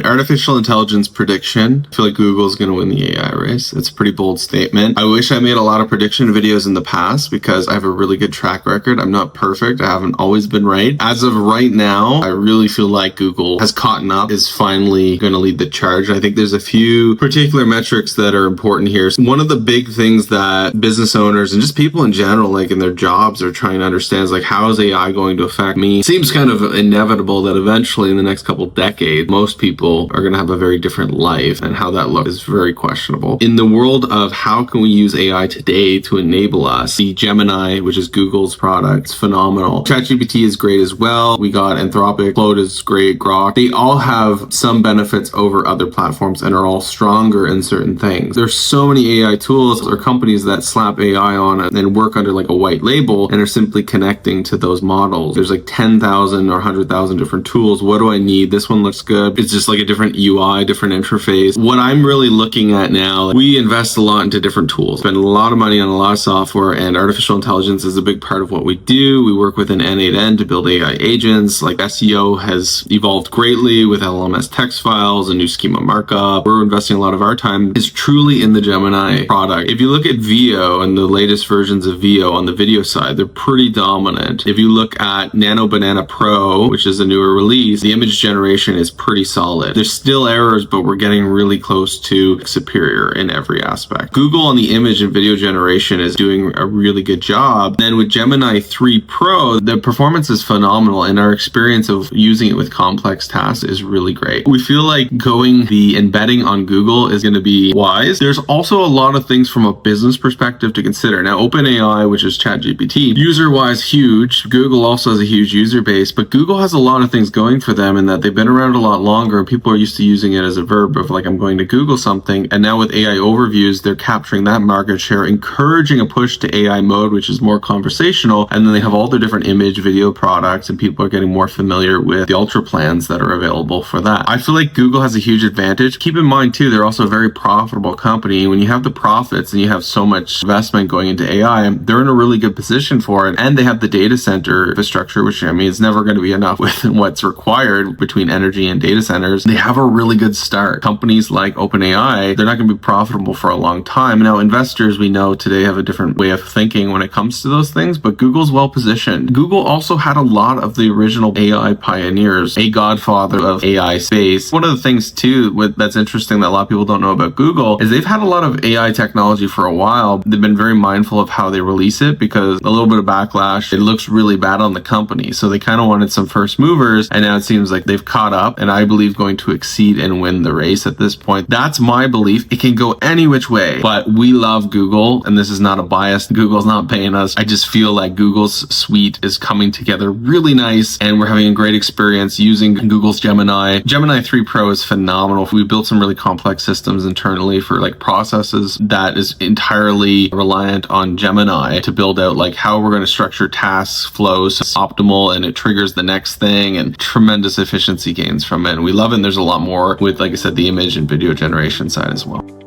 Artificial intelligence prediction. I feel like Google's going to win the AI race. It's a pretty bold statement. I wish I made a lot of prediction videos in the past because I have a really good track record. I'm not perfect. I haven't always been right. As of right now, I really feel like Google has caught up, is finally going to lead the charge. I think there's a few particular metrics that are important here. So one of the big things that business owners and just people in general, like in their jobs, are trying to understand is like, how is AI going to affect me? It seems kind of inevitable that eventually in the next couple decades, most people are going to have a very different life, and how that looks is very questionable. In the world of how can we use AI today to enable us, the Gemini, which is Google's product, is phenomenal. ChatGPT is great as well. We got Anthropic, Claude is great, Grok. They all have some benefits over other platforms and are all stronger in certain things. There's so many AI tools or companies that slap AI on it and work under like a white label and are simply connecting to those models. There's like 10,000 or 100,000 different tools. What do I need? This one looks good. It's just like a different UI, different interface. What I'm really looking at now, we invest a lot into different tools, spend a lot of money on a lot of software, and artificial intelligence is a big part of what we do. We work with an N8N to build AI agents. Like SEO has evolved greatly with LLMS text files and new schema markup. We're investing a lot of our time is truly in the Gemini product. If you look at VO and the latest versions of VO on the video side, they're pretty dominant. If you look at Nano Banana Pro, which is a newer release, the image generation is pretty solid. There's still errors, but we're getting really close to superior in every aspect. Google on the image and video generation is doing a really good job. Then with Gemini 3 Pro, the performance is phenomenal, and our experience of using it with complex tasks is really great. We feel like going the embedding on Google is going to be wise. There's also a lot of things from a business perspective to consider. Now, OpenAI, which is ChatGPT, user-wise huge. Google also has a huge user base, but Google has a lot of things going for them in that they've been around a lot longer, and people are used to using it as a verb of like, I'm going to Google something. And now with AI overviews, they're capturing that market share, encouraging a push to AI mode, which is more conversational. And then they have all their different image video products, and people are getting more familiar with the ultra plans that are available for that. I feel like Google has a huge advantage. Keep in mind too, they're also a very profitable company. When you have the profits and you have so much investment going into AI, they're in a really good position for it. And they have the data center infrastructure, which I mean, it's never going to be enough with what's required between energy and data centers. They have a really good start. Companies like OpenAI, they're not going to be profitable for a long time. Now, investors, we know today, have a different way of thinking when it comes to those things, but Google's well positioned. Google also had a lot of the original AI pioneers, a godfather of AI space. One of the things too that's interesting that a lot of people don't know about Google is they've had a lot of AI technology for a while. They've been very mindful of how they release it because a little bit of backlash, it looks really bad on the company. So they kind of wanted some first movers, and now it seems like they've caught up, and I believe going to exceed and win the race at this point. That's my belief. It can go any which way, but we love Google, and this is not a bias. Google's not paying us. I just feel like Google's suite is coming together really nice, and we're having a great experience using Google's Gemini. Gemini 3 Pro is phenomenal. We built some really complex systems internally for like processes that is entirely reliant on Gemini to build out like how we're going to structure tasks, flows, optimal, and it triggers the next thing, and tremendous efficiency gains from it. And we love it. And there's a lot more with, like I said, the image and video generation side as well.